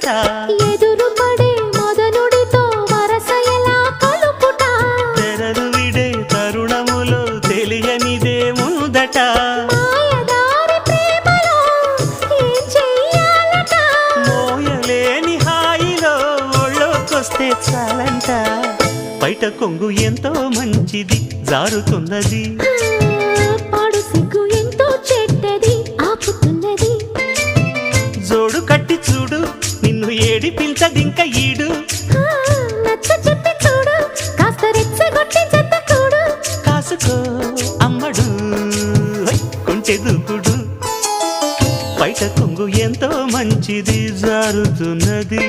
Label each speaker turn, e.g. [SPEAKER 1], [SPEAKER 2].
[SPEAKER 1] ముచ్చట
[SPEAKER 2] ఎదురు పడే మదనుడితో వరస ఎలా కలుపుట
[SPEAKER 1] తెరలు విడే తరుణములో తెలియనిదే ముందట
[SPEAKER 2] మాయదారి ప్రేమలో ఏం చెయ్యాలట
[SPEAKER 1] మోయలేని హాయిలో ఒళ్ళోకొస్తే చాలంట బయట కొంగు ఎంతో మంచిది జారుతున్నది
[SPEAKER 2] పాడు సిగ్గు ఎంతో చెడ్డది ఆపుతున్నది
[SPEAKER 1] జోడు కట్టి చూడు నిన్ను ఏడిపించదింక ఈడు
[SPEAKER 2] నచ్చ చెప్పి చూడు కాస్త రెచ్చగొట్టి చెత్త కూడు
[SPEAKER 1] కాసుకో అమ్మడు కొంటె దూకుడు బయట కొంగు ఎంతో మంచిది జారుతున్నది